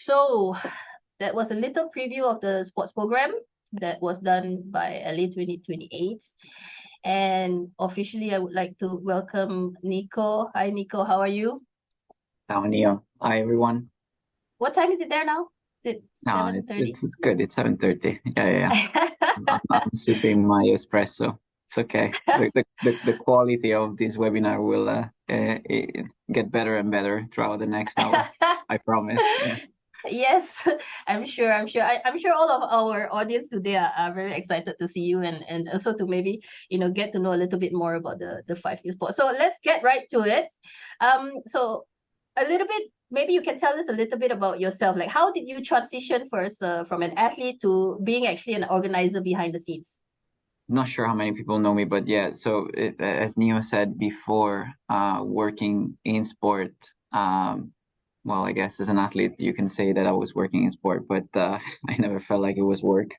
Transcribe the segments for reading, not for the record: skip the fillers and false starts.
So that was a little preview of the sports program that was done by LA28. And officially, I would like to welcome Nicco. Hi, Nicco. How are you? Down here. Hi everyone. What time is it there now? Is it No, it's 7:30? it's it's good. It's 7:30. Yeah. I'm sipping my espresso. It's okay. The quality of this webinar will get better and better throughout the next hour. I promise. Yeah. Yes, I'm sure all of our audience today are very excited to see you and also to maybe, get to know a little bit more about the 5 years sport. So let's get right to it. So a little bit, maybe you can tell us a little bit about yourself. Like, how did you transition first from an athlete to being actually an organizer behind the scenes? Not sure how many people know me, but yeah. So as Neo said before, working in sport. Well, I guess as an athlete, you can say that I was working in sport, but I never felt like it was work.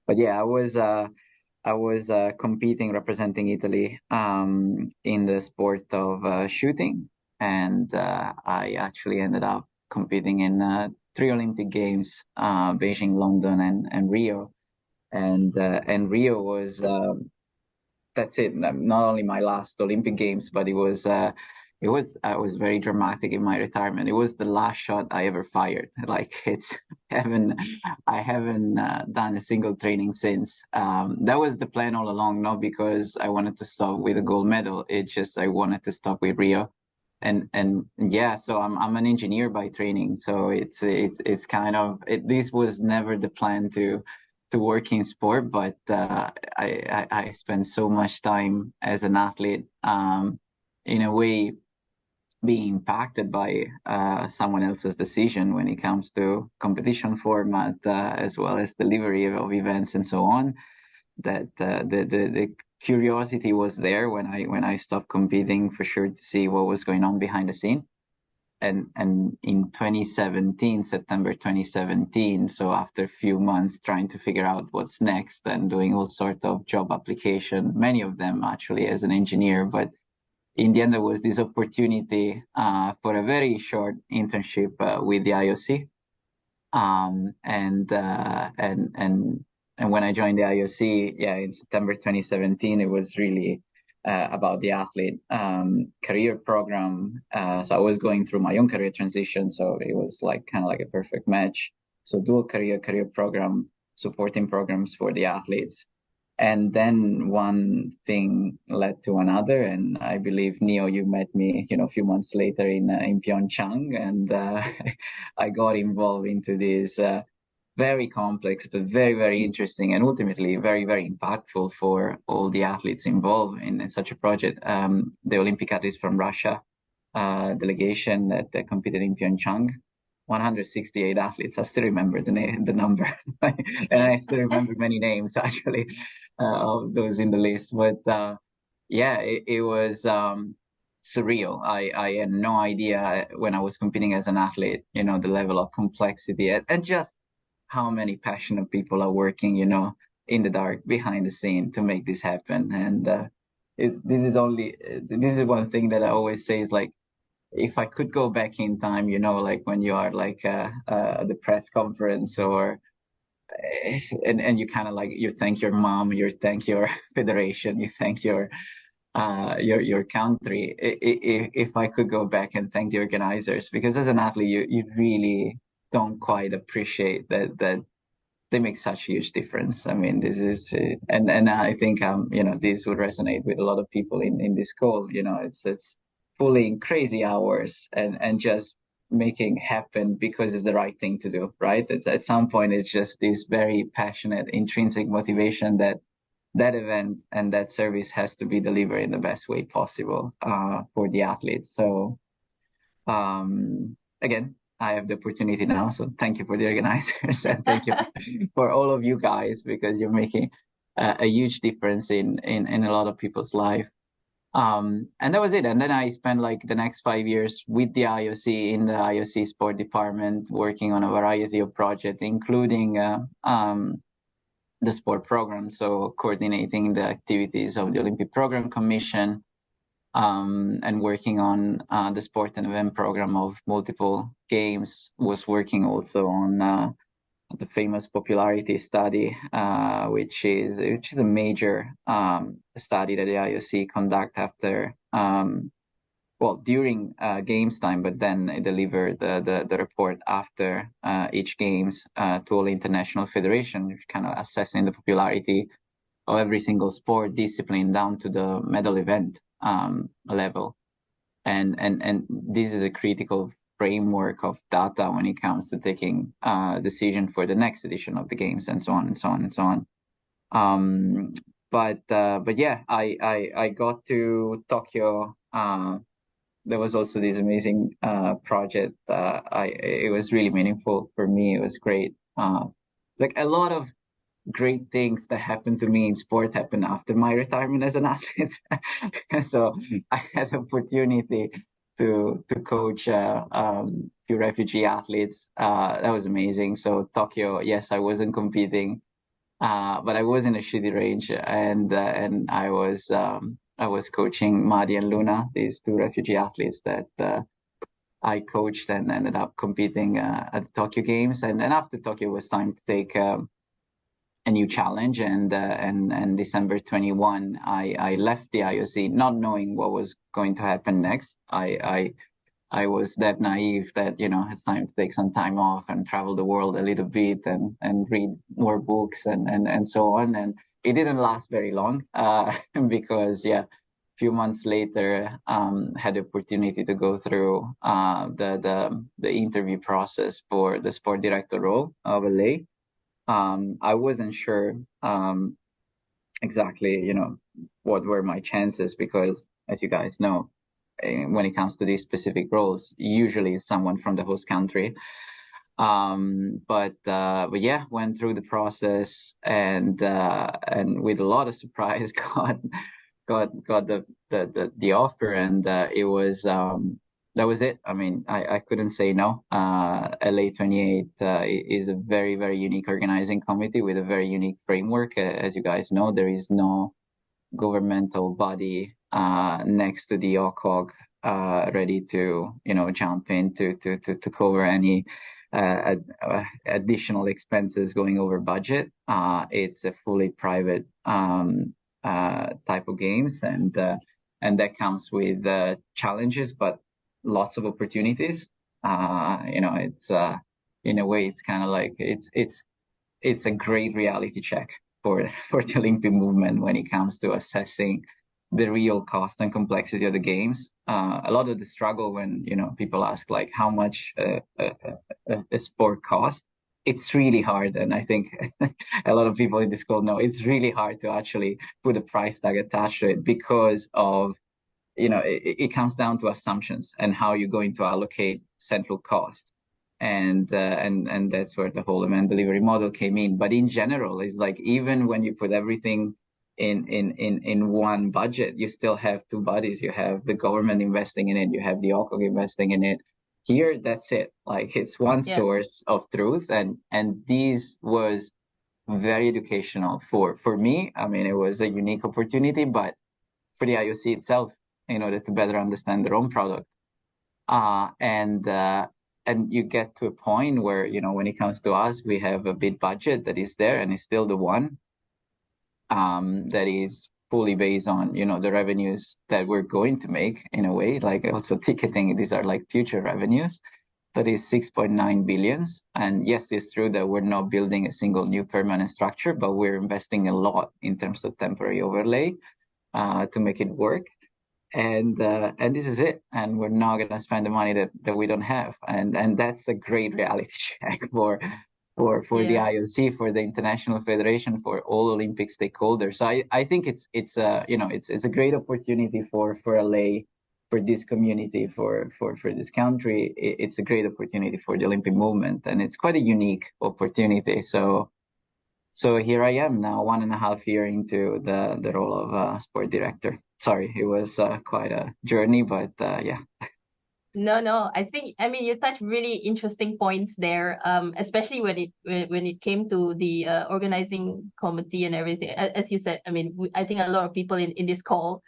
But yeah, I was competing, representing Italy in the sport of shooting, and I actually ended up competing in 3 Olympic Games, Beijing, London, and Rio. And Rio was that's it. Not only my last Olympic Games, but it was I was very dramatic in my retirement. It was the last shot I ever fired. Like haven't I haven't done a single training since. That was the plan all along, not because I wanted to stop with a gold medal. It's just I wanted to stop with Rio. And yeah, so I'm an engineer by training, so it's kind of this was never the plan to work in sport, but I spent so much time as an athlete, in a way being impacted by someone else's decision when it comes to competition format, as well as delivery of events and so on. That the curiosity was there when I stopped competing, for sure, to see what was going on behind the scene. And in 2017, September 2017, so after a few months trying to figure out what's next and doing all sorts of job application, many of them actually as an engineer, but in the end there was this opportunity for a very short internship with the IOC. And when I joined the IOC, yeah, in September 2017, it was really about the athlete career program. So I was going through my own career transition, so it was like kind of like a perfect match. So dual career program, supporting programs for the athletes. And then one thing led to another, and I believe Neo, you met me, a few months later in Pyeongchang, and I got involved into this very complex but very very interesting and ultimately very very impactful for all the athletes involved in such a project. The Olympic athletes from Russia delegation that competed in Pyeongchang. 168 athletes. I still remember the number, and I Yes. still remember many names actually of those in the list. But yeah, it was surreal. I had no idea when I was competing as an athlete, the level of complexity and just how many passionate people are working, in the dark behind the scene to make this happen. And this is one thing that I always say is like, if I could go back in time, like when you are like at the press conference or and you kind of like you thank your mom, you thank your federation, you thank your country. If I could go back and thank the organizers, because as an athlete, you really don't quite appreciate that they make such a huge difference. I mean, this is and I think this would resonate with a lot of people in this call. It's pulling crazy hours and just making happen because it's the right thing to do, right? It's at some point it's just this very passionate intrinsic motivation that event and that service has to be delivered in the best way possible for the athletes. So again, I have the opportunity now. So thank you for the organizers and thank you for all of you guys, because you're making a huge difference in a lot of people's life. And that was it. And then I spent like the next 5 years with the IOC in the IOC sport department, working on a variety of projects, including the sport program. So coordinating the activities of the Olympic Program Commission, and working on the sport and event program of multiple games. Was working also on the famous popularity study, which is a major study that the IOC conduct after during games time, but then they deliver the report after each games to all international federation, kind of assessing the popularity of every single sport discipline down to the medal event level. And this is a critical framework of data when it comes to taking decision for the next edition of the games, and so on and so on and so on. But yeah, I got to Tokyo. There was also this amazing project. It was really meaningful for me. It was great. Like a lot of great things that happened to me in sport happened after my retirement as an athlete. So I had the opportunity to coach few refugee athletes. That was amazing. So Tokyo, yes, I wasn't competing, but I was in a shitty range, and I was coaching Madi and Luna, these two refugee athletes that I coached and ended up competing at the Tokyo Games. And after Tokyo, it was time to take a new challenge, and December 21, I left the IOC not knowing what was going to happen next. I was that naive that it's time to take some time off and travel the world a little bit and read more books and so on. And it didn't last very long because a few months later had the opportunity to go through the interview process for the sport director role of LA. I wasn't sure exactly, what were my chances, because as you guys know, when it comes to these specific roles, usually it's someone from the host country. But yeah, went through the process and with a lot of surprise got the offer, and it was that was it. I mean, I couldn't say no. LA28 is a very, very unique organizing committee with a very unique framework. As you guys know, there is no governmental body next to the OCOG ready to jump in to cover any additional expenses going over budget. It's a fully private type of games, and that comes with challenges, but lots of opportunities. It's in a way, it's kind of like it's a great reality check for the Olympic movement when it comes to assessing the real cost and complexity of the games. A lot of the struggle when people ask like how much a sport costs, it's really hard, and I think a lot of people in this call know it's really hard to actually put a price tag attached to it, because of it comes down to assumptions and how you're going to allocate central cost. And that's where the whole event delivery model came in. But in general, it's like even when you put everything in one budget, you still have two bodies. You have the government investing in it, you have the OCOG investing in it. Here, that's it. Like it's one source of truth, and this was very educational for me. I mean, it was a unique opportunity, but for the IOC itself, in order to better understand their own product. And you get to a point where, when it comes to us, we have a big budget that is there and is still the one that is fully based on, the revenues that we're going to make in a way, like also ticketing. These are like future revenues. That is 6.9 billions. And yes, it's true that we're not building a single new permanent structure, but we're investing a lot in terms of temporary overlay to make it work. And this is it. And we're not going to spend the money that we don't have. And that's a great reality check for the IOC, for the International Federation, for all Olympic stakeholders. So I think it's a great opportunity for LA, for this community, for this country. It's a great opportunity for the Olympic movement, and it's quite a unique opportunity. So here I am now, 1.5 years into the role of sport director. Sorry, it was quite a journey, but yeah. No. I mean, you touched really interesting points there, especially when it came to the organizing committee and everything. As you said, I mean, I think a lot of people in this call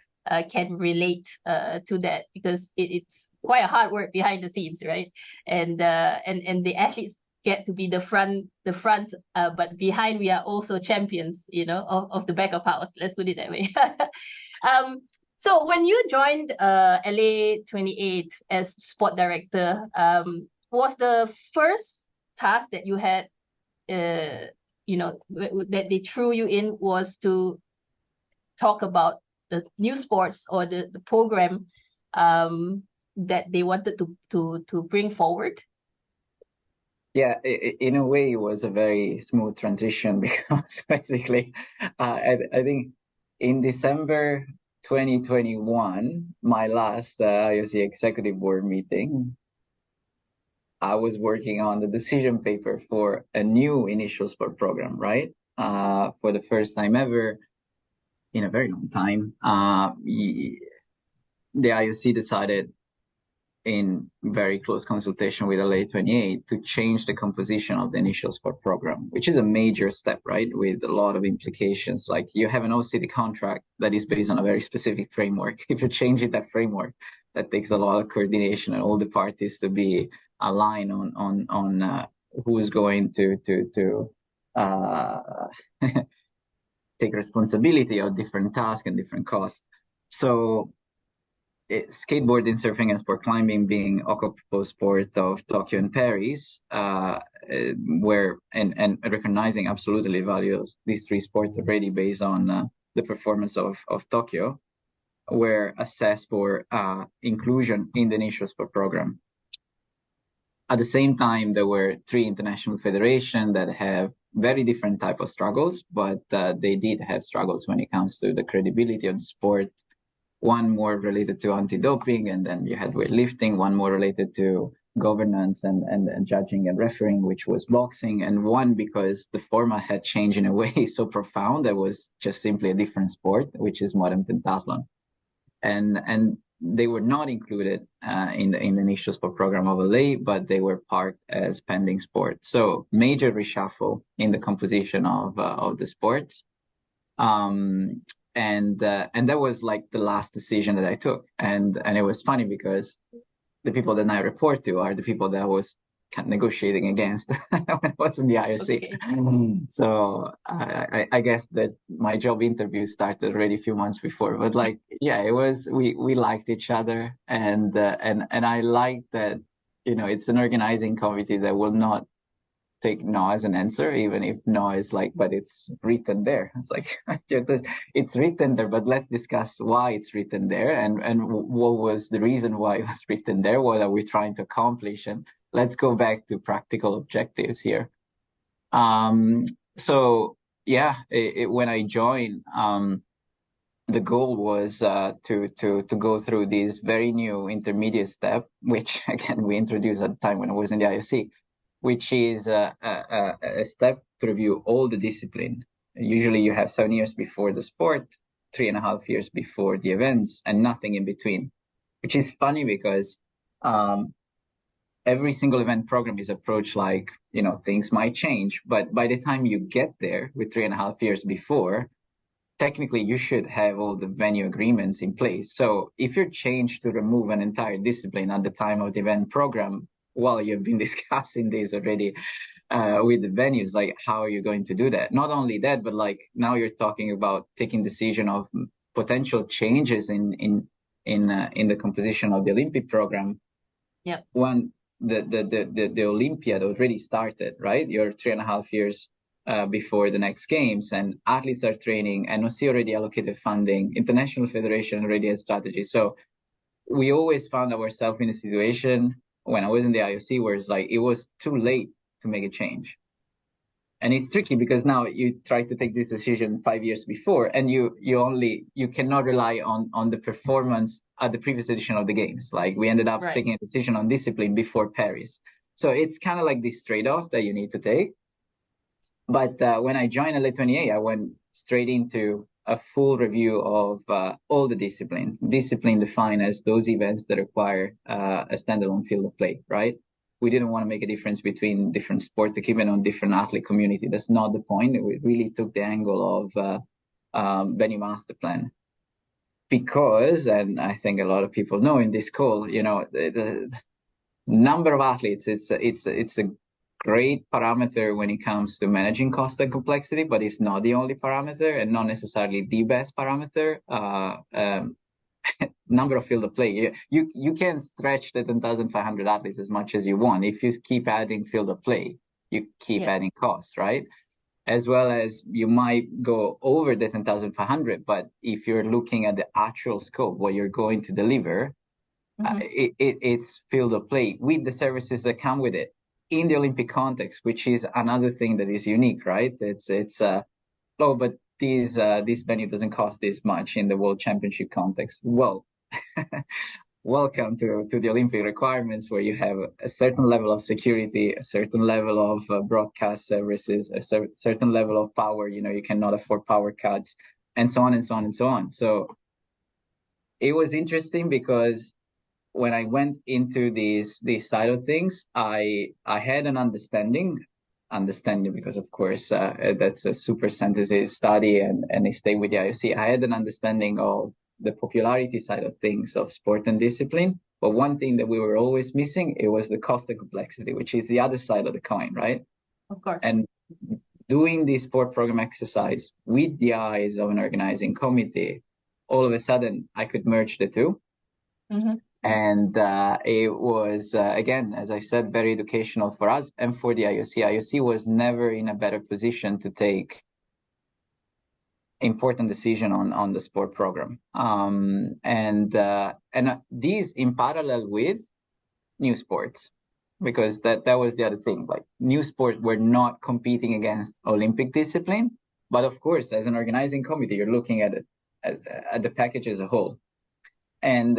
can relate to that, because it's quite a hard work behind the scenes, right? And the athletes get to be the front, but behind we are also champions, of the back of house. Let's put it that way. So when you joined LA28 as sport director, was the first task that you had, that they threw you in, was to talk about the new sports or the program that they wanted to bring forward? Yeah, in a way, it was a very smooth transition because basically, I think in December 2021, my last IOC executive board meeting, I was working on the decision paper for a new initial sport program, right? For the first time ever in a very long time, the IOC decided, in very close consultation with LA28, to change the composition of the initial sport program, which is a major step, right? With a lot of implications. Like, you have an OCD contract that is based on a very specific framework. If you change that framework, that takes a lot of coordination and all the parties to be aligned on who's going to take responsibility of different tasks and different costs. So skateboarding, surfing, and sport climbing being a couple sport of Tokyo and Paris, where and recognizing absolutely values these three sports already based on the performance of Tokyo, were assessed for inclusion in the initial sport program. At the same time, there were three international federations that have very different type of struggles, but they did have struggles when it comes to the credibility of the sport. One more related to anti-doping, and then you had weightlifting. One more related to governance and judging and refereeing, which was boxing. And one because the format had changed in a way so profound that was just simply a different sport, which is modern pentathlon. And they were not included in the initial sport program of LA, but they were parked as pending sports. So major reshuffle in the composition of the sports. And that was like the last decision that I took. And it was funny because the people that I report to are the people that I was kind of negotiating against when I was in the IOC. Okay. So I guess that my job interview started already a few months before. But like, yeah, it was, we liked each other, and I liked that, it's an organizing committee that will not take no as an answer, even if no is like, but it's written there. It's like, it's written there, but let's discuss why it's written there, and what was the reason why it was written there. What are we trying to accomplish? And let's go back to practical objectives here. So yeah, when I joined, the goal was to go through this very new intermediate step, which again we introduced at the time when I was in the IOC, which is a step to review all the discipline. Usually you have 7 years before the sport, 3.5 years before the events, and nothing in between, which is funny because every single event program is approached like, things might change, but by the time you get there with 3.5 years before, technically you should have all the venue agreements in place. So if you're changed to remove an entire discipline at the time of the event program, well, you've been discussing this already with the venues, like how are you going to do that? Not only that, but like now you're talking about taking decision of potential changes in the composition of the Olympic program. Yeah. When the Olympiad already started, right? You're 3.5 years before the next games, and athletes are training, NOC already allocated funding, international federation already has strategy. So we always found ourselves in a situation when I was in the IOC where it's like, it was too late to make a change. And it's tricky because now you try to take this decision 5 years before, and you cannot rely on the performance at the previous edition of the games. Like we ended up taking a decision on discipline before Paris. So it's kind of like this trade-off that you need to take. But when I joined LA28, I went straight into a full review of all the discipline defined as those events that require a standalone field of play, right? We didn't want to make a difference between different sport equipment on different athlete community. That's not the point. We really took the angle of venue master plan. because, and I think a lot of people know in this call, the number of athletes, it's a great parameter when it comes to managing cost and complexity, but it's not the only parameter and not necessarily the best parameter. Number of field of play. You can stretch the 10,500 athletes as much as you want. If you keep adding field of play, you keep adding costs, right? As well as you might go over the 10,500, but if you're looking at the actual scope, what you're going to deliver, it's field of play with the services that come with it in the Olympic context, which is another thing that is unique, right? But this venue doesn't cost this much in the World Championship context. Well, welcome to the Olympic requirements, where you have a certain level of security, a certain level of broadcast services, a certain level of power. You cannot afford power cuts, and so on and so on and so on. So it was interesting because when I went into this side of things, I had an understanding because, of course, that's a super sensitive study and I stay with the IOC. I had an understanding of the popularity side of things of sport and discipline. But one thing that we were always missing, it was the cost and complexity, which is the other side of the coin, right? Of course. And doing this sport program exercise with the eyes of an organizing committee, all of a sudden I could merge the two. And it was, again, as I said, very educational for us and for the IOC. IOC was never in a better position to take important decision on the sport program. And these in parallel with new sports, because that was the other thing. Like, new sports were not competing against Olympic discipline, but of course, as an organizing committee, you're looking at it at the package as a whole. And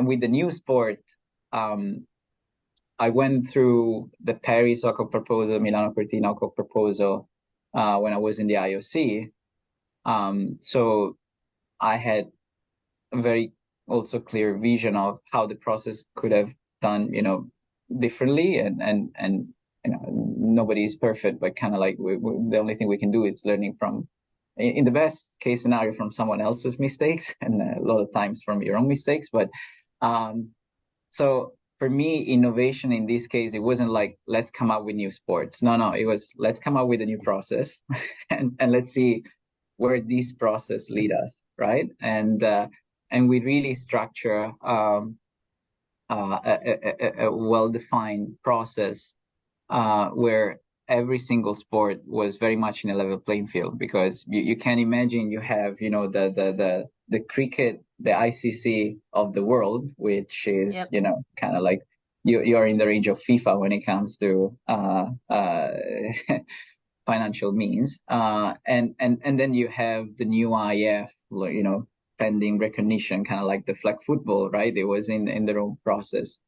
with the new sport, I went through the Paris OCOG proposal, Milano Cortina OCOG proposal when I was in the IOC. So I had a very also clear vision of how the process could have done, differently. And nobody is perfect, but kind of like the only thing we can do is learning from, in the best case scenario, from someone else's mistakes, and a lot of times from your own mistakes. But so for me, innovation in this case, it wasn't like, let's come up with new sports. No, it was, let's come up with a new process and let's see where this process lead us, right? And we really structure a well-defined process where every single sport was very much in a level playing field, because you can imagine you have, the cricket, the ICC of the world, which is, kind of like you're in the range of FIFA when it comes to financial means. And then you have the new IF, pending recognition, kind of like the flag football, right? It was in their own process.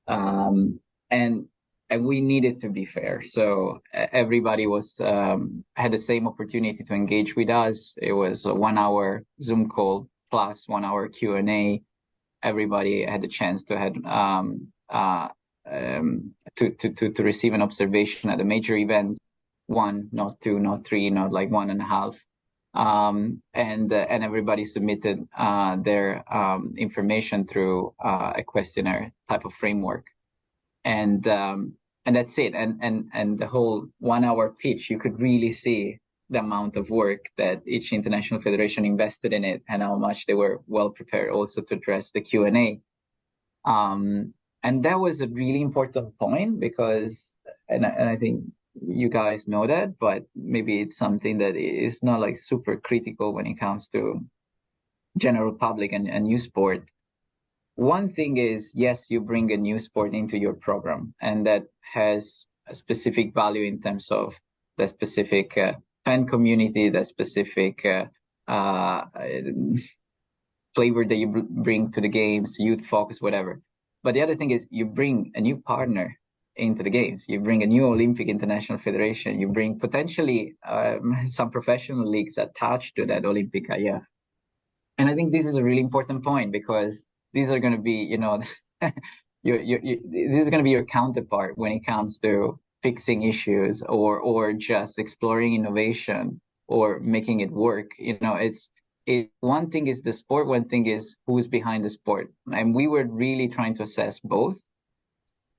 And we needed to be fair. So everybody was had the same opportunity to engage with us. It was a 1 hour Zoom call plus 1 hour Q&A. Everybody had the chance to to receive an observation at a major event. 1, not 2, not 3, not like 1.5. And everybody submitted their information through a questionnaire type of framework. And that's it. And the whole 1 hour pitch, you could really see the amount of work that each international federation invested in it, and how much they were well prepared also to address the Q&A. And that was a really important point, because, and I think you guys know that, but maybe it's something that is not like super critical when it comes to general public and new sport. One thing is, yes, you bring a new sport into your program, and that has a specific value in terms of the specific fan community, the specific flavor that you bring to the games, youth focus, whatever. But the other thing is, you bring a new partner into the games. You bring a new Olympic International Federation. You bring potentially some professional leagues attached to that Olympic IF. And I think this is a really important point, because these are going to be, this is going to be your counterpart when it comes to fixing issues or just exploring innovation or making it work. one thing is the sport, one thing is who's behind the sport. And we were really trying to assess both.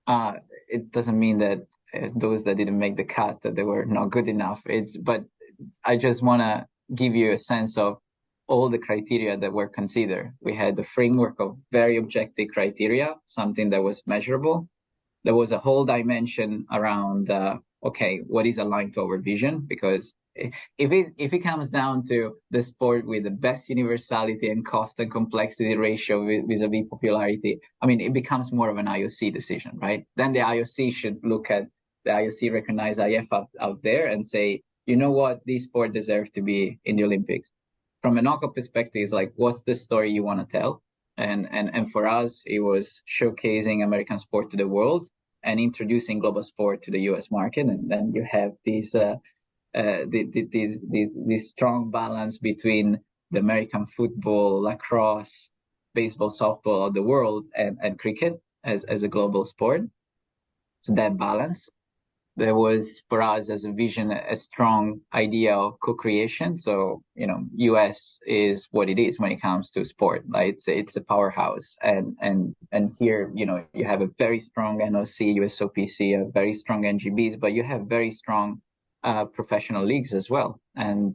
It doesn't mean that those that didn't make the cut, that they were not good enough. But I just want to give you a sense of all the criteria that were considered. We had the framework of very objective criteria, something that was measurable. There was a whole dimension around, okay, what is aligned to our vision? Because if it comes down to the sport with the best universality and cost and complexity ratio vis-a-vis popularity, I mean, it becomes more of an IOC decision, right? Then the IOC should look at the IOC recognized IF out there and say, you know what, this sport deserves to be in the Olympics. From a knockout perspective, it's like, what's the story you want to tell? And for us, it was showcasing American sport to the world and introducing global sport to the US market. And then you have this strong balance between the American football, lacrosse, baseball, softball of the world and cricket as a global sport. So that balance. There was, for us as a vision, a strong idea of co-creation. So, US is what it is when it comes to sport, right? It's a powerhouse. And here, you have a very strong NOC, USOPC, a very strong NGBs, but you have very strong professional leagues as well, and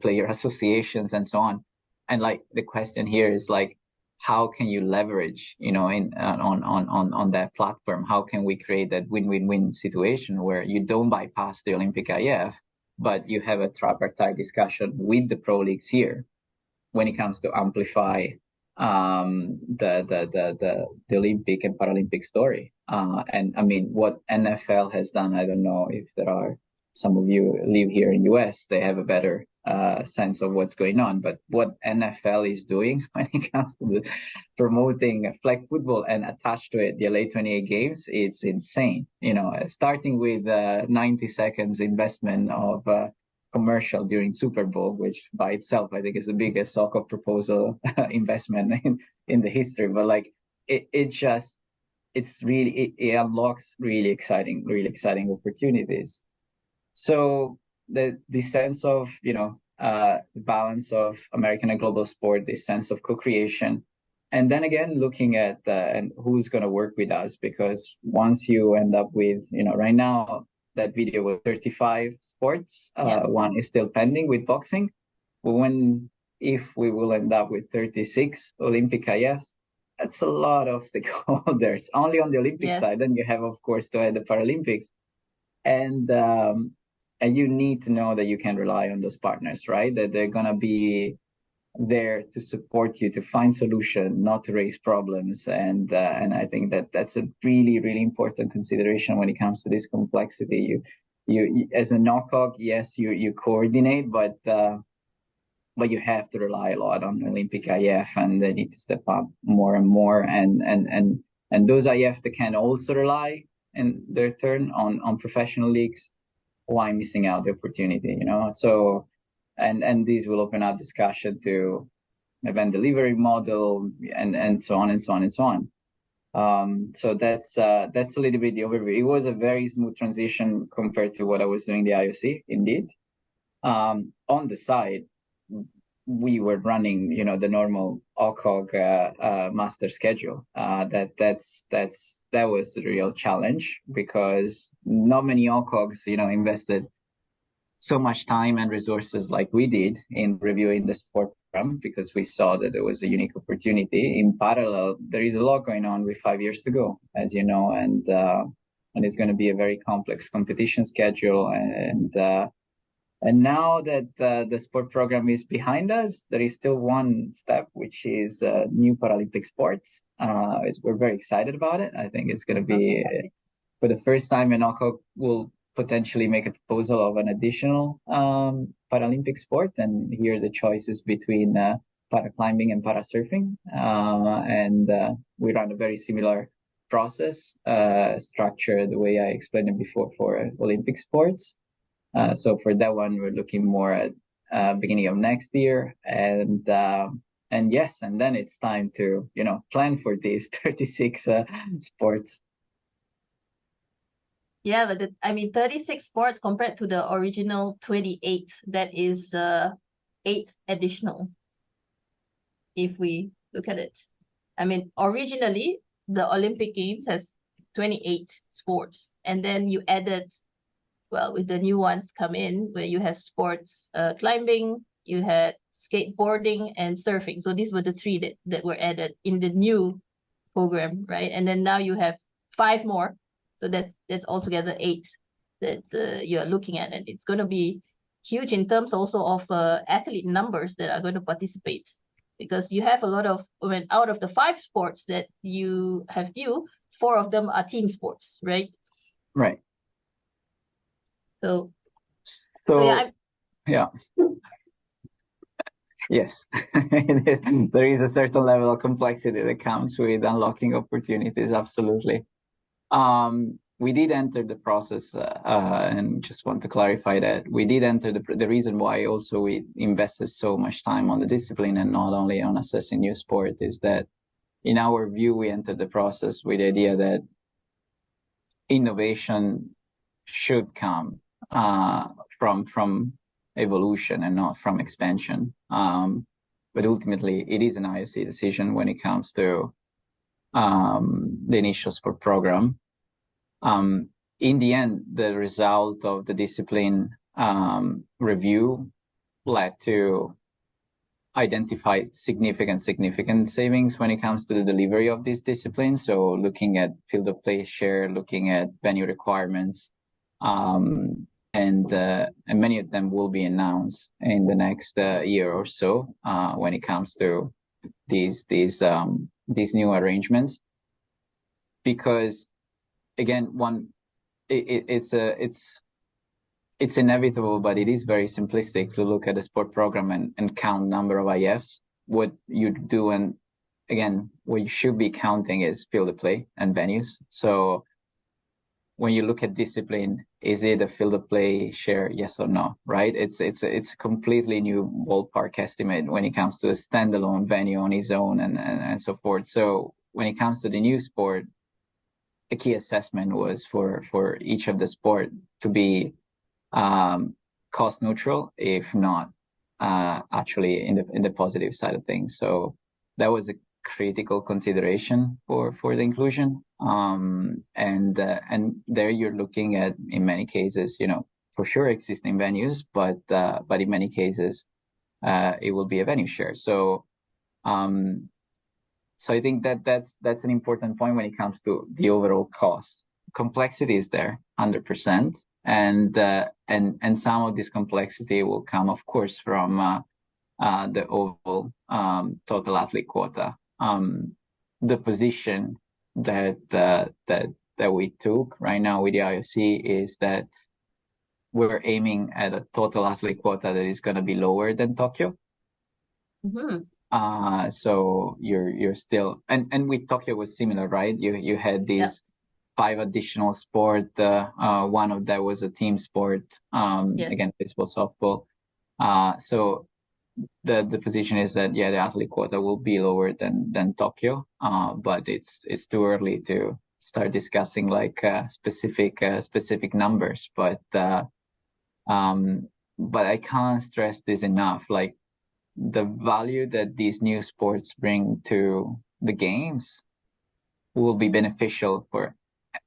player associations and so on. And like the question here is like, how can you leverage, on that platform? How can we create that win-win-win situation where you don't bypass the Olympic IF, but you have a tripartite discussion with the pro leagues here when it comes to amplify the Olympic and Paralympic story. And I mean, what NFL has done, I don't know if there are some of you live here in US, they have a better sense of what's going on. But what NFL is doing when it comes to promoting flag football and attached to it the LA28 games, it's insane. Starting with 90 seconds investment of commercial during Super Bowl, which by itself I think is the biggest soccer proposal investment in the history. But like it unlocks really exciting opportunities. So the sense of balance of American and global sport, this sense of co-creation, and then again looking at and who's going to work with us, because once you end up with right now that video with 35 sports, one is still pending with boxing. But if we will end up with 36 Olympic IFs, that's a lot of stakeholders only on the Olympic side. Then you have, of course, to add the Paralympics, and you need to know that you can rely on those partners, right? That they're gonna be there to support you, to find solution, not to raise problems. And I think that's a really, really important consideration when it comes to this complexity. You as a knockout, yes, you coordinate, but you have to rely a lot on Olympic IF, and they need to step up more and more. And those IF that can also rely in their turn on professional leagues, why missing out the opportunity, So and these will open up discussion to event delivery model and so on and so on and so on. So that's a little bit the overview. It was a very smooth transition compared to what I was doing in the IOC, indeed. On the side, we were running, the normal OCOG master schedule. That was a real challenge, because not many OCOGs, invested so much time and resources like we did in reviewing the sport program, because we saw that there was a unique opportunity. In parallel, there is a lot going on with 5 years to go, as you know, and it's going to be a very complex competition schedule. And now that the sport program is behind us, there is still one step, which is new Paralympic sports. We're very excited about it. I think it's going to be, for the first time, Nicco will potentially make a proposal of an additional Paralympic sport. And here the choice is between paraclimbing and parasurfing. And we run a very similar process structure, the way I explained it before, for Olympic sports. So for that one, we're looking more at beginning of next year, and yes, and then it's time to plan for these 36 sports. Yeah, but 36 sports compared to the original 28. That is 8 additional if we look at it. I mean, originally, the Olympic Games has 28 sports, and then you added, well, with the new ones come in, where you have sports, climbing, you had skateboarding and surfing. So these were the 3 that were added in the new program, right? And then now you have 5 more. So that's altogether 8 that you're looking at. And it's going to be huge in terms also of athlete numbers that are going to participate. Because you have a lot of, when out of the 5 sports that you have due, 4 of them are team sports, right? Right. So yeah. Yes, there is a certain level of complexity that comes with unlocking opportunities. Absolutely. We did enter the process, and just want to clarify that we did enter the reason why also we invested so much time on the discipline and not only on assessing new sport is that in our view, we entered the process with the idea that innovation should come from evolution and not from expansion. But ultimately, it is an IOC decision when it comes to the initial sport program. In the end, the result of the discipline review led to identify significant savings when it comes to the delivery of this discipline. So looking at field of play share, looking at venue requirements, and many of them will be announced in the next year or so when it comes to these new arrangements. Because again, it's inevitable, but it is very simplistic to look at a sport program and count number of IFs. What you do, and again, what you should be counting is field of play and venues. So when you look at discipline, is it a field of play share? Yes or no, right? It's a completely new ballpark estimate when it comes to a standalone venue on its own and so forth. So when it comes to the new sport, a key assessment was for each of the sport to be cost neutral, if not actually in the positive side of things. So that was a critical consideration for the inclusion. And there you're looking at, in many cases, for sure existing venues, but in many cases it will be a venue share. So I think that's an important point when it comes to the overall cost. Complexity is there, 100%. And some of this complexity will come, of course, from the overall total athlete quota. The position that we took right now with the IOC is that we're aiming at a total athlete quota that is going to be lower than Tokyo. Mm-hmm. So you're still, and with Tokyo was similar, right? You had these 5 additional sport. One of that was a team sport. Yes. Again, baseball, softball. So the position is that the athlete quota will be lower than Tokyo. But it's too early to start discussing like specific numbers. But I can't stress this enough. Like the value that these new sports bring to the games will be beneficial for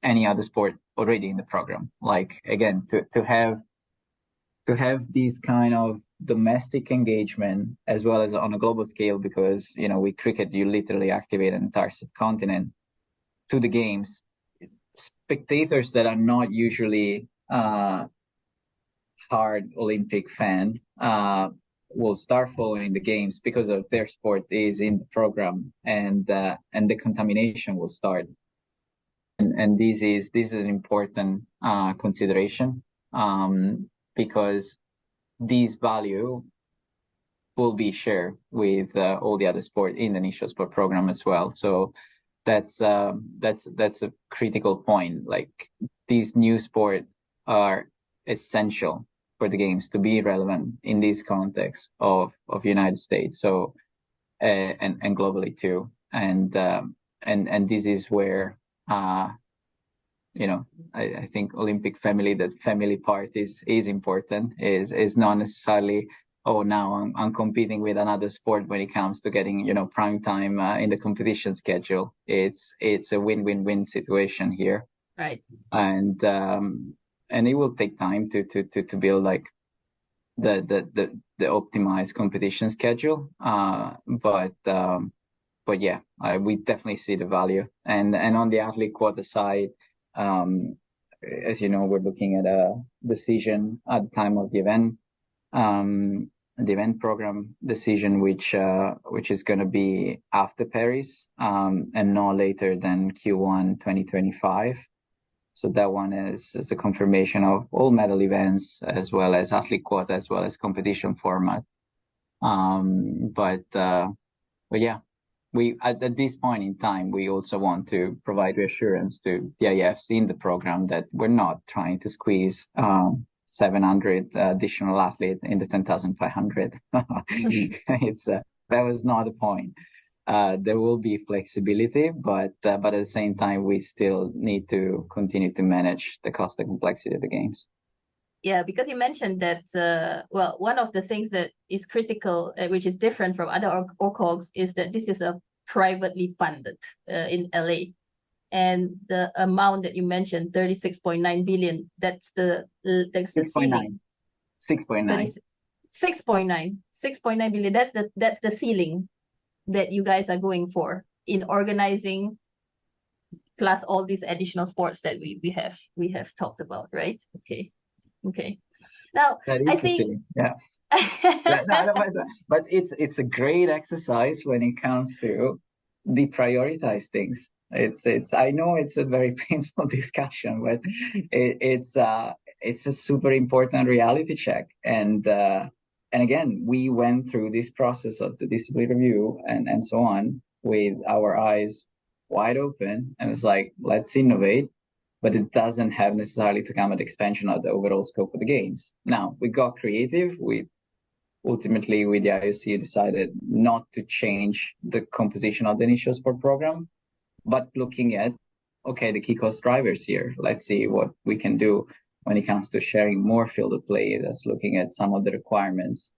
any other sport already in the program. Like again, to have these kind of domestic engagement as well as on a global scale, because with cricket you literally activate an entire subcontinent to the games. Spectators that are not usually hard Olympic fan will start following the games because of their sport is in the program, and the contamination will start. And this is an important consideration because this value will be shared with all the other sport in the initial sport program as well. So that's a critical point. Like these new sport are essential for the games to be relevant in this context of United States. So and globally too. And this is where I think Olympic family, that family part is important, is not necessarily oh, now I'm competing with another sport when it comes to getting, prime time in the competition schedule. It's a win-win-win situation here. Right. And it will take time to build like the optimized competition schedule. But yeah, we definitely see the value. And on the athlete quota side, as you know, we're looking at a decision at the time of the event, the event program decision, which is going to be after Paris, and no later than Q1 2025. So that one is the confirmation of all medal events, as well as athlete quota, as well as competition format. But yeah, we at this point in time, we also want to provide reassurance to the IFs in the program that we're not trying to squeeze 700 additional athletes in the 10,500. It's that was not the point. There will be flexibility, but at the same time, we still need to continue to manage the cost and complexity of the games. Yeah, because you mentioned that, one of the things that is critical, which is different from other OCOGs, is that this is a privately funded in LA. And the amount that you mentioned, 36.9 billion, that's the ceiling. 6.9. 6.9 billion. That's the ceiling that you guys are going for in organizing, plus all these additional sports that we have talked about, right? Okay. Now, that is I the think, ceiling. Yeah. But it's a great exercise when it comes to deprioritize things. It's I know it's a very painful discussion, but it's a super important reality check. And again, we went through this process of the discipline review and so on with our eyes wide open, and it's like, let's innovate, but it doesn't have necessarily to come at the expansion of the overall scope of the games. Now, we got creative. Ultimately, with the IOC, decided not to change the composition of the initial sport program, but looking at, okay, the key cost drivers here. Let's see what we can do when it comes to sharing more field of play. That's looking at some of the requirements.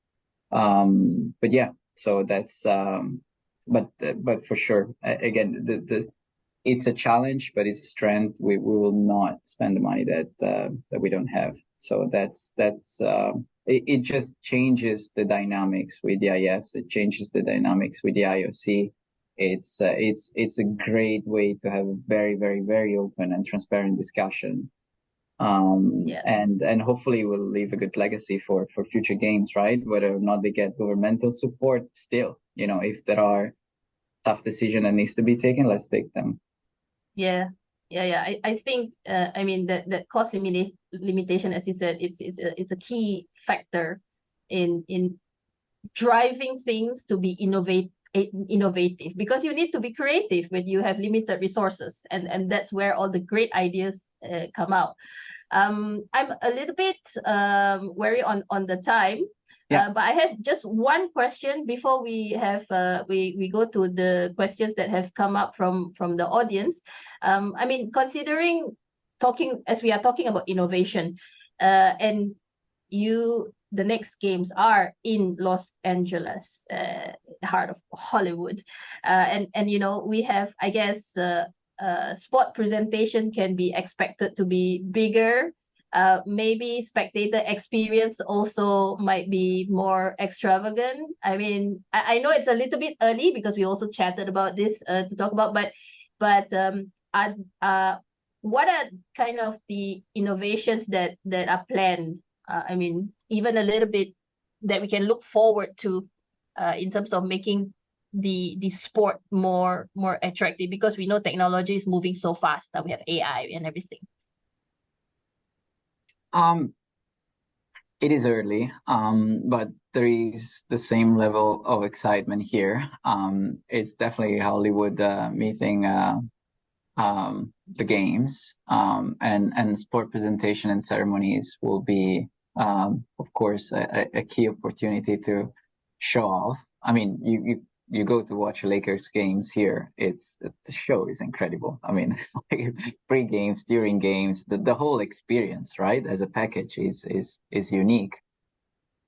But yeah, so that's, but for sure, again, it's a challenge, but it's a strength. We will not spend the money that we don't have. So it just changes the dynamics with the IFs. It changes the dynamics with the IOC. It's a great way to have a very, very, very open and transparent discussion. And hopefully will leave a good legacy for future games, right? Whether or not they get governmental support, still, if there are tough decisions that needs to be taken, let's take them. Yeah. I think that cost limitation, as you said, it's a key factor in driving things to be innovative, because you need to be creative when you have limited resources, and that's where all the great ideas come out. I'm a little bit wary on the time. Yeah. But I have just one question before we go to the questions that have come up from the audience. Considering as we are talking about innovation, and the next games are in Los Angeles, heart of Hollywood, and we have, I guess, sport presentation can be expected to be bigger. Maybe spectator experience also might be more extravagant. I know it's a little bit early because we also chatted about this to talk about, but what are kind of the innovations that are planned? Even a little bit that we can look forward to in terms of making the sport more attractive, because we know technology is moving so fast. Now we have AI and everything. It is early, but there is the same level of excitement here. It's definitely Hollywood meeting the games, and sport presentation and ceremonies will be, of course, a key opportunity to show off. You go to watch Lakers games here, the show is incredible. Pre-games, during games, the whole experience, right, as a package is unique.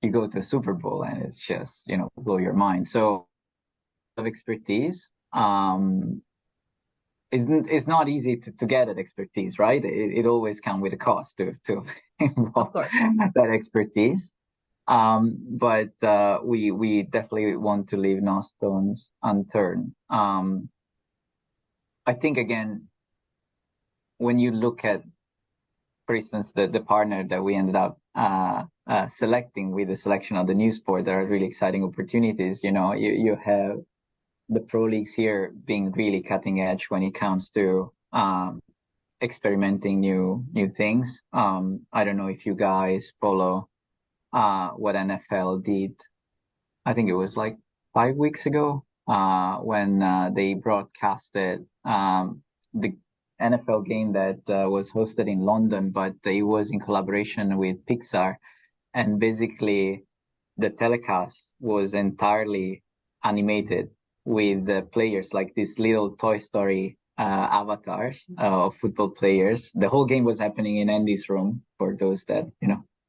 you go to a Super Bowl and it's just, blow your mind. So of expertise, it's not easy to get that expertise, right? It always comes with a cost to involve that expertise. But we definitely want to leave no stones unturned. I think, again, when you look at, for instance, the partner that we ended up selecting with the selection of the new sport, there are really exciting opportunities. You have the pro leagues here being really cutting edge when it comes to experimenting new things. I don't know if you guys follow what NFL did. I think it was like 5 weeks ago when they broadcasted the NFL game that was hosted in London, but it was in collaboration with Pixar. And basically, the telecast was entirely animated with the players, like these little Toy Story avatars of football players. The whole game was happening in Andy's room, for those that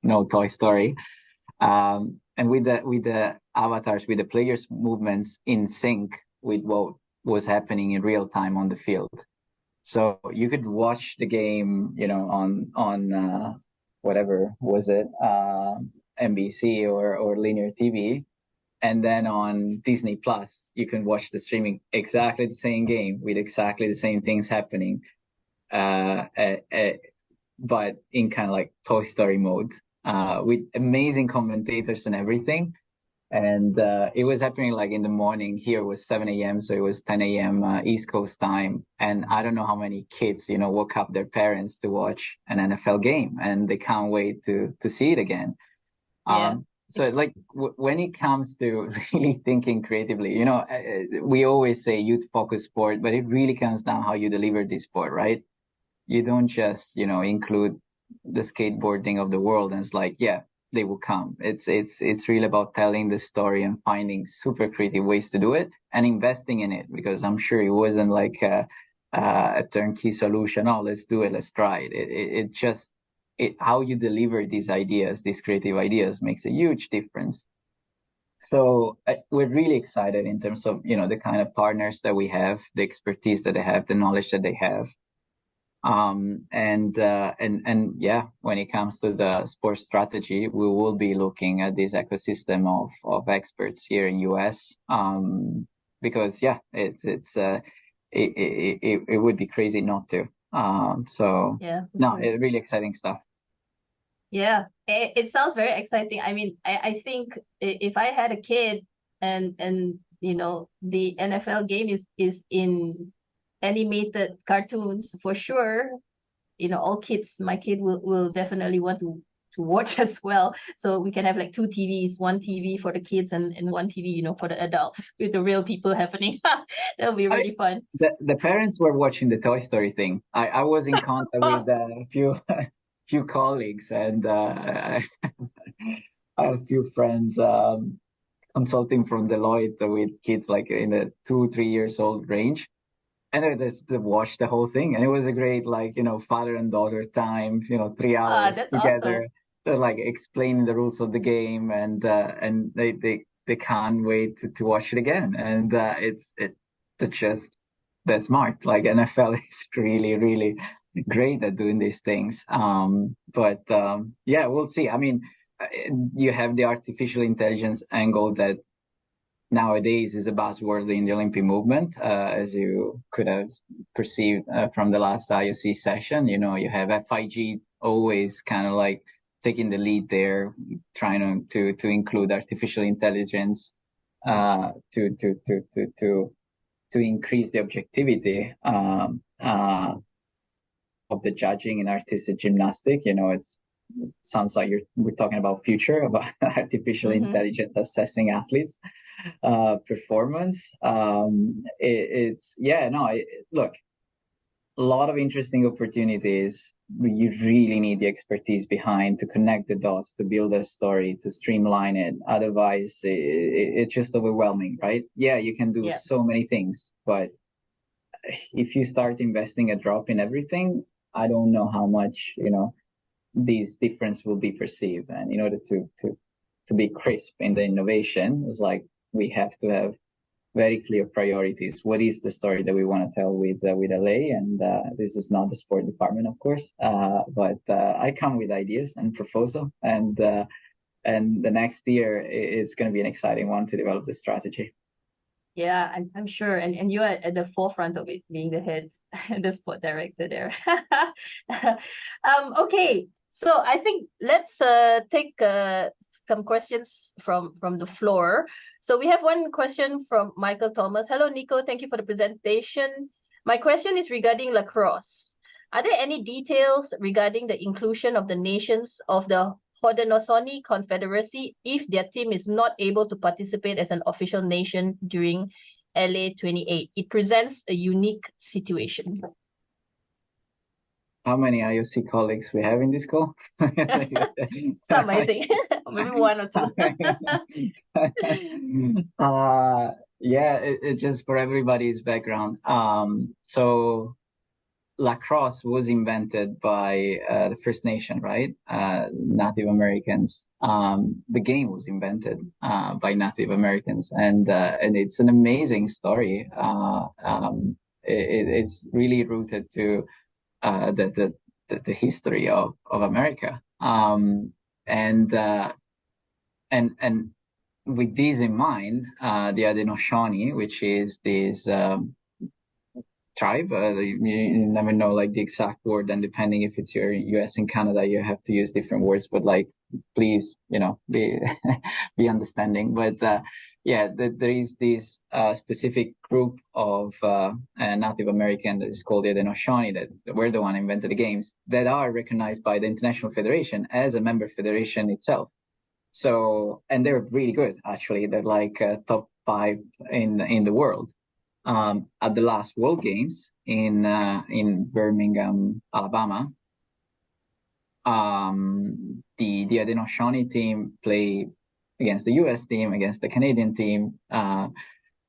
know Toy Story. And with the avatars, with the players' movements in sync with what was happening in real time on the field. So you could watch the game, on whatever was it, NBC or linear TV, and then on Disney Plus, you can watch the streaming exactly the same game with exactly the same things happening, but in kind of like Toy Story mode, with amazing commentators and everything. And it was happening like in the morning. Here was 7 a.m., so it was 10 a.m. East Coast time. And I don't know how many kids, woke up their parents to watch an NFL game, and they can't wait to see it again. Yeah. So like when it comes to really thinking creatively, we always say youth focused sport, but it really comes down how you deliver this sport, right? You don't just, include the skateboarding of the world and it's like, yeah, they will come. It's really about telling the story and finding super creative ways to do it and investing in it, because I'm sure it wasn't like a turnkey solution. Oh, let's do it. Let's try it. It just how you deliver these ideas, these creative ideas, makes a huge difference. So we're really excited in terms of, the kind of partners that we have, the expertise that they have, the knowledge that they have. And yeah, when it comes to the sports strategy, we will be looking at this ecosystem of experts here in US. Because yeah, it would be crazy not to. So yeah, no, really exciting stuff. Yeah, it sounds very exciting. I mean, I think if I had a kid and the NFL game is in animated cartoons, for sure, all kids, my kid will definitely want to watch as well. So we can have like two TVs, one TV for the kids and one TV, for the adults with the real people happening. That'll be really fun. The parents were watching the Toy Story thing. I was in contact with a few colleagues and I have a few friends consulting from Deloitte with kids like in the 2-3 years old range. And I just watched the whole thing, and it was a great, like, father and daughter time, 3 hours That's together. awesome. They're like explaining the rules of the game, and they can't wait to watch it again. And it's just they're smart. Like NFL is really, really great at doing these things. But yeah, we'll see. I mean, you have the artificial intelligence angle that nowadays is a buzzword in the Olympic movement, as you could have perceived from the last IOC session. You have FIG always kind of like taking the lead there, trying to include artificial intelligence to increase the objectivity of the judging in artistic gymnastic. It sounds like we're talking about future, about artificial intelligence assessing athletes performance. Look, a lot of interesting opportunities. You really need the expertise behind to connect the dots, to build a story, to streamline it. Otherwise, it's just overwhelming, right? Yeah, you can do so many things, but if you start investing a drop in everything, I don't know how much, these difference will be perceived. And in order to to be crisp in the innovation, was like we have to have very clear priorities. What is the story that we want to tell with LA? And this is not the sport department, of course, but I come with ideas and proposal, and the next year it's going to be an exciting one to develop the strategy. Yeah, I'm sure. And you are at the forefront of it, being the head, the sport director there. Okay. So I think let's take some questions from the floor. So we have one question from Michael Thomas. Hello, Nicco. Thank you for the presentation. My question is regarding lacrosse. Are there any details regarding the inclusion of the nations of the Haudenosaunee Confederacy if their team is not able to participate as an official nation during LA28? It presents a unique situation. How many IOC colleagues we have in this call? Some, I think. Maybe one or two. Yeah, it just for everybody's background. So lacrosse was invented by the First Nation, right? Native Americans. The game was invented by Native Americans, and it's an amazing story. It's really rooted to the history of America. And with this in mind, the Haudenosaunee, which is this tribe, you never know like the exact word, and depending if it's your US and Canada, you have to use different words, but like please, be be understanding. But yeah, there is this specific group of Native American that is called the Haudenosaunee, that were the one invented the games, that are recognized by the International Federation as a member federation itself. So, and they're really good, actually. They're like top 5 in the world. At the last World Games in Birmingham, Alabama, the Haudenosaunee team play against the US team, against the Canadian team.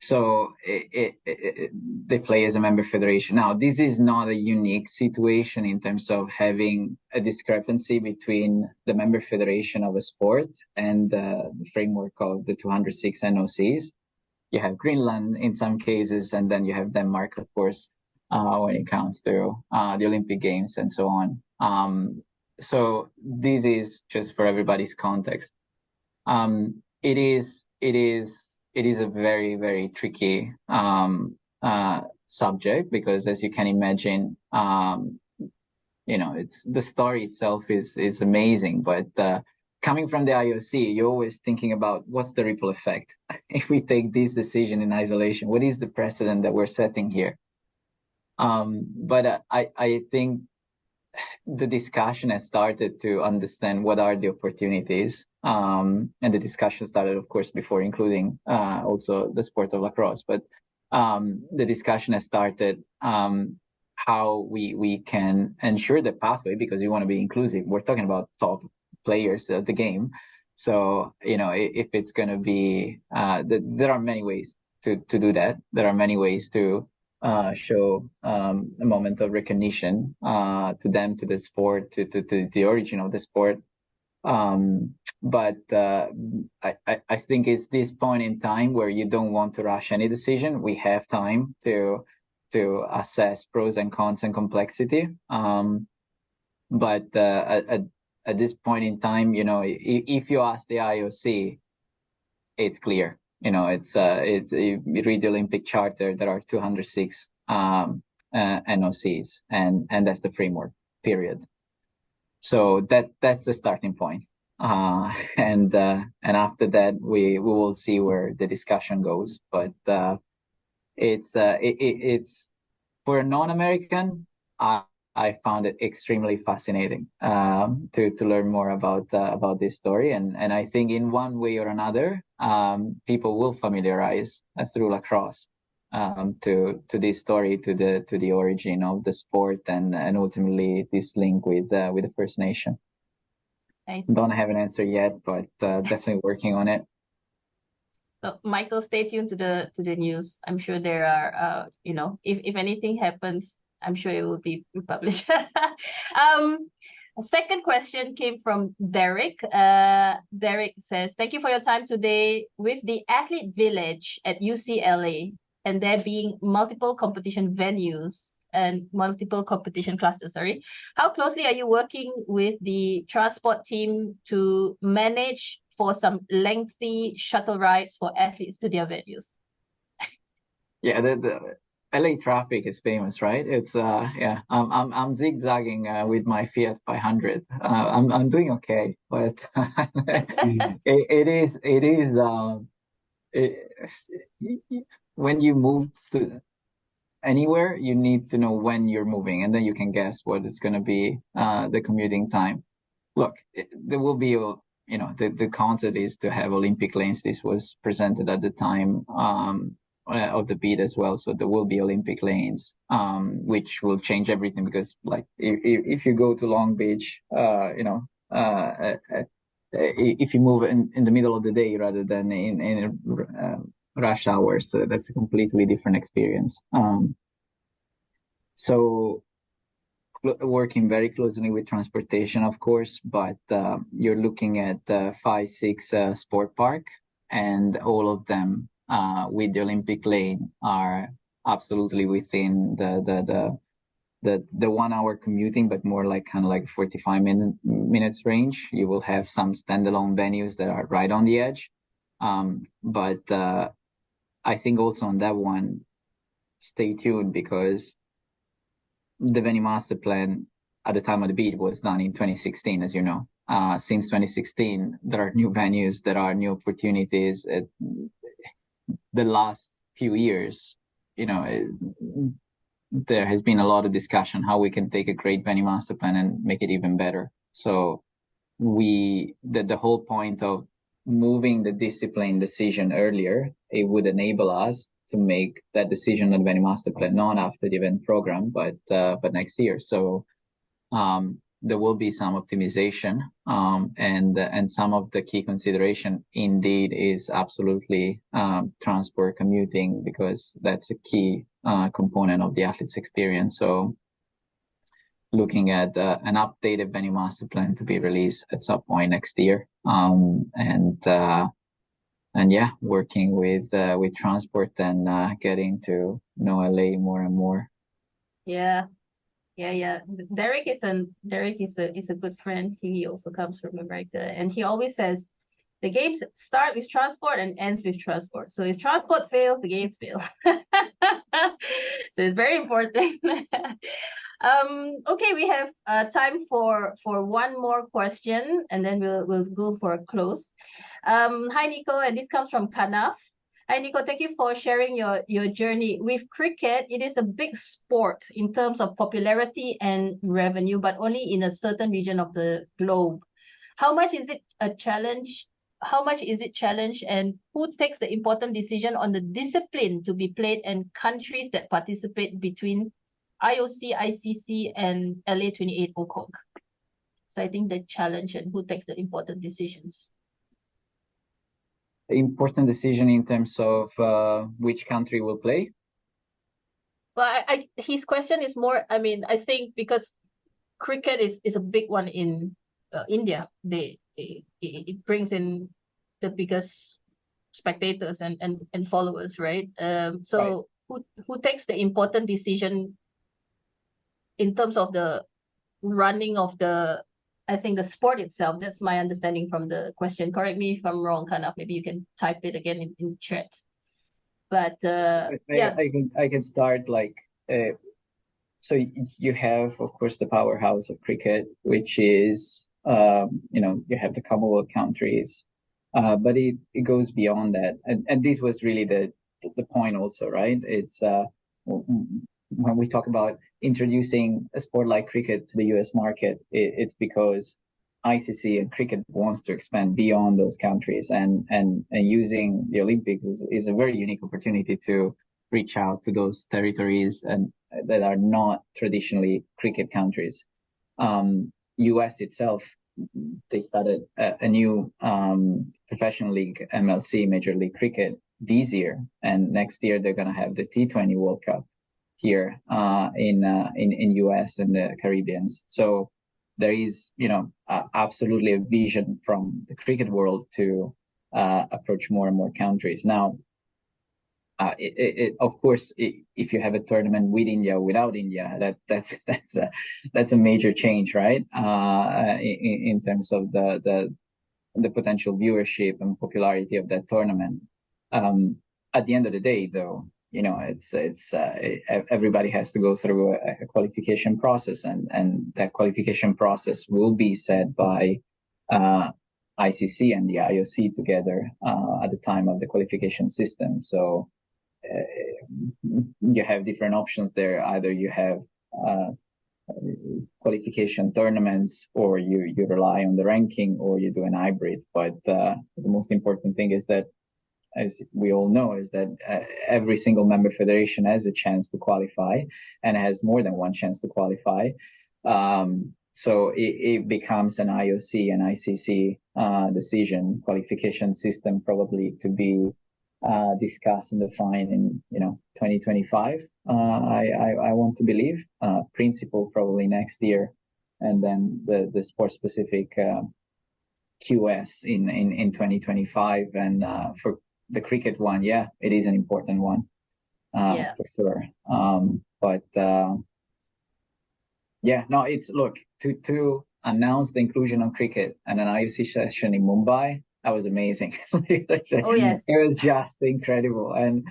So they play as a member federation. Now, this is not a unique situation in terms of having a discrepancy between the member federation of a sport and the framework of the 206 NOCs. You have Greenland in some cases, and then you have Denmark, of course, when it comes to the Olympic Games and so on. So this is just for everybody's context. It is a very, very tricky subject, because, as you can imagine, it's the story itself is amazing, but coming from the IOC, you're always thinking about what's the ripple effect. If we take this decision in isolation, what is the precedent that we're setting here? But I think the discussion has started to understand what are the opportunities. And the discussion started, of course, before including also the sport of lacrosse. But the discussion has started how we can ensure the pathway, because you want to be inclusive. We're talking about top players of the game. So, if it's going to be, there are many ways to do that. There are many ways to show a moment of recognition to them, to the sport, to the origin of the sport. But I think it's this point in time where you don't want to rush any decision. We have time to assess pros and cons and complexity. But at this point in time, if you ask the IOC, it's clear. It's you read the Olympic Charter, there are 206 NOCs, and that's the framework, period. So that's the starting point. And after that, we will see where the discussion goes. But it's for a non-American, I found it extremely fascinating to learn more about this story, and I think in one way or another, people will familiarize through lacrosse to this story, to the origin of the sport, and ultimately this link with the First Nation. Nice. Don't have an answer yet, but definitely working on it. So, Michael, stay tuned to the news. I'm sure there are if anything happens, I'm sure it will be published. A second question came from Derek. Derek says, thank you for your time today. With the athlete village at UCLA and there being multiple competition venues and multiple competition classes, how closely are you working with the transport team to manage for some lengthy shuttle rides for athletes to their venues? Yeah, the LA traffic is famous, right? It's yeah, I'm zigzagging with my Fiat 500. I'm doing okay, but it is when you move to anywhere, you need to know when you're moving, and then you can guess what is going to be the commuting time. Look, there will be the concept is to have Olympic lanes. This was presented at the time of the bid as well. So there will be Olympic lanes, which will change everything because like if you go to Long Beach, if you move in the middle of the day rather than in rush hours, so that's a completely different experience. So working very closely with transportation, of course, but you're looking at 5-6 sport park, and all of them with the Olympic lane are absolutely within the 1 hour commuting, but more like kind of like 45 minutes range. You will have some standalone venues that are right on the edge, but I think also on that one, stay tuned because the venue master plan at the time of the bid was done in 2016, as you know. Since 2016, there are new venues, there are new opportunities. The last few years, there has been a lot of discussion how we can take a great venue master plan and make it even better. So the whole point of moving the discipline decision earlier, it would enable us to make that decision on venue master plan, not after the event program, but next year. So there will be some optimization, and some of the key consideration indeed is absolutely transport commuting, because that's a key component of the athlete's experience. So looking at an updated venue master plan to be released at some point next year, and yeah, working with transport and getting to know LA more and more. Yeah. Derek is a good friend. He also comes from America, and he always says the games start with transport and ends with transport. So if transport fails, the games fail. So it's very important. Okay, we have time for one more question, and then we'll go for a close. Hi Nicco, and this comes from Kanaf. Hi Nicco, thank you for sharing your journey. With cricket, it is a big sport in terms of popularity and revenue, but only in a certain region of the globe. How much is it a challenge? How much is it challenged, and who takes the important decision on the discipline to be played and countries that participate between IOC, ICC, and LA28 OCOG? So I think the challenge and who takes the important decisions. Important decision in terms of which country will play? Well, his question is more, I think because cricket is a big one in India. It brings in the biggest spectators and followers, right? So right. Who takes the important decision in terms of the running of I think the sport itself? That's my understanding from the question. Correct me if I'm wrong, Kanaf. Maybe you can type it again in chat. But yeah, I can start like so you have, of course, the powerhouse of cricket, which is you have the Commonwealth countries, but it goes beyond that, and this was really the point also, right? It's when we talk about introducing a sport like cricket to the US market, it's because ICC and cricket wants to expand beyond those countries, and using the Olympics is a very unique opportunity to reach out to those territories and that are not traditionally cricket countries. US itself, they started a new professional league, MLC, Major League Cricket, this year, and next year they're going to have the T20 World Cup here in US and the Caribbeans. So there is, absolutely a vision from the cricket world to approach more and more countries. Now, of course, if you have a tournament with India or without India, that's a major change, right? In terms of the potential viewership and popularity of that tournament. At the end of the day, though, everybody has to go through a qualification process, and that qualification process will be set by ICC and the IOC together at the time of the qualification system. So you have different options there. Either you have qualification tournaments, or you rely on the ranking, or you do an hybrid. But the most important thing is that, as we all know, is that every single member federation has a chance to qualify, and has more than one chance to qualify. So it becomes an IOC and ICC decision, qualification system probably to be discussed and defined in 2025. I want to believe, principle probably next year, and then the sport specific QS in 2025. And for the cricket one, yeah, it is an important one, for sure. But yeah, no, it's, look, to announce the inclusion of cricket and an IOC session in Mumbai, that was amazing. Oh, yes. It was just incredible. And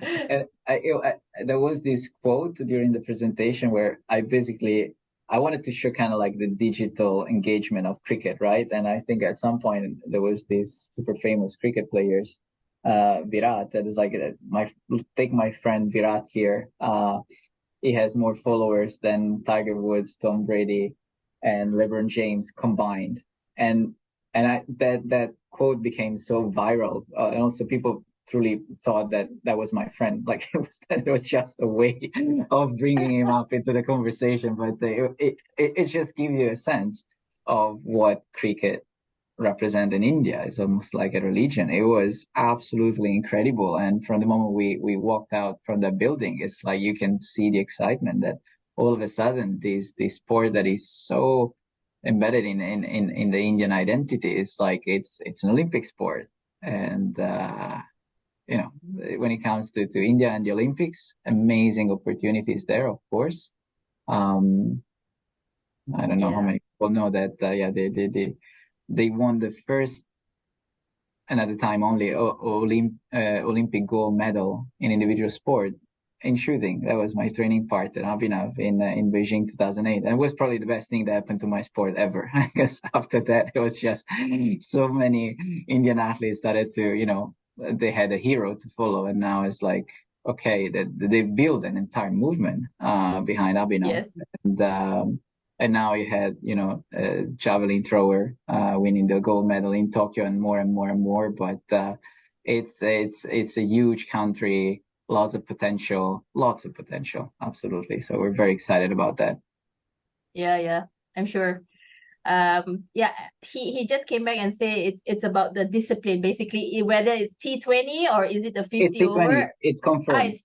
there was this quote during the presentation where I wanted to show kind of like the digital engagement of cricket, right? And I think at some point there was this super famous cricket players, Virat, that is like, take my friend Virat here. He has more followers than Tiger Woods, Tom Brady, and LeBron James combined. And that quote became so viral, and also people truly thought that was my friend. Like it was just a way of bringing him up into the conversation. But it just gives you a sense of what cricket represent in India. It's almost like a religion. It was absolutely incredible. And from the moment we walked out from the building, it's like you can see the excitement that all of a sudden this sport that is so embedded in the Indian identity is like it's an Olympic sport. And when it comes to India and the Olympics, amazing opportunities there, of course. I don't know how many people know that they won the first, and at the time only, Olympic gold medal in individual sport in shooting. That was my training partner, Abhinav, in Beijing 2008. And it was probably the best thing that happened to my sport ever. Because after that, it was just so many Indian athletes started to, they had a hero to follow. And now it's like, okay, they built an entire movement behind Abhinav. Yes. And now you had, a javelin thrower winning the gold medal in Tokyo, and more and more and more. But it's a huge country, lots of potential, absolutely. So we're very excited about that. Yeah, I'm sure. He just came back and say it's about the discipline, basically, whether it's T20 or is it the 50 it's T20 over. It's confirmed.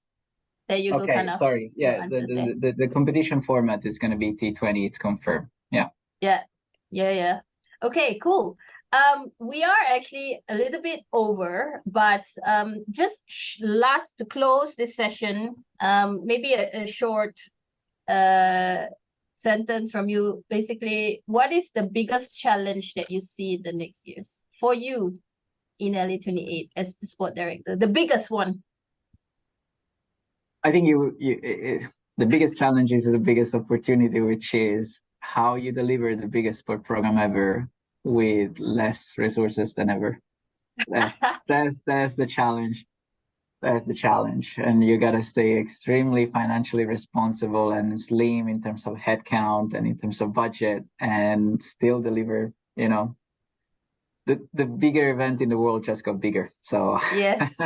There you go. Okay, sorry. Yeah, the competition format is going to be T20. It's confirmed. Yeah. Okay, cool. We are actually a little bit over, but just last to close this session, maybe a short sentence from you. Basically, what is the biggest challenge that you see in the next years for you in LA28 as the sport director? The biggest one. I think the biggest challenge is the biggest opportunity, which is how you deliver the biggest sport program ever with less resources than ever. That's the challenge. That's the challenge. And you got to stay extremely financially responsible and slim in terms of headcount and in terms of budget, and still deliver, the bigger event in the world just got bigger. So yes,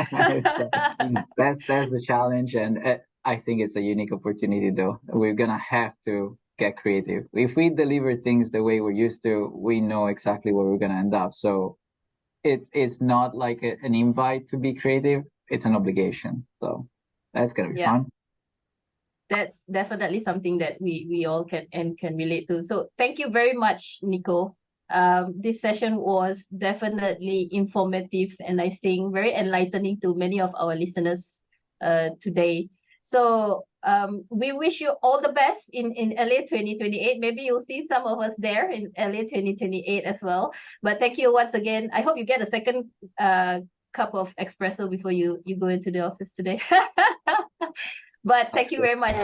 that's the challenge. And I think it's a unique opportunity, though. We're going to have to get creative. If we deliver things the way we're used to, we know exactly where we're going to end up. So it's not like an invite to be creative. It's an obligation. So that's going to be fun. that's definitely something that we all can relate to. So thank you very much, Nicco. This session was definitely informative and I think very enlightening to many of our listeners today. So we wish you all the best in LA 2028. Maybe you'll see some of us there in LA 2028 as well. But thank you once again. I hope you get a second cup of espresso before you go into the office today. But thank you very much.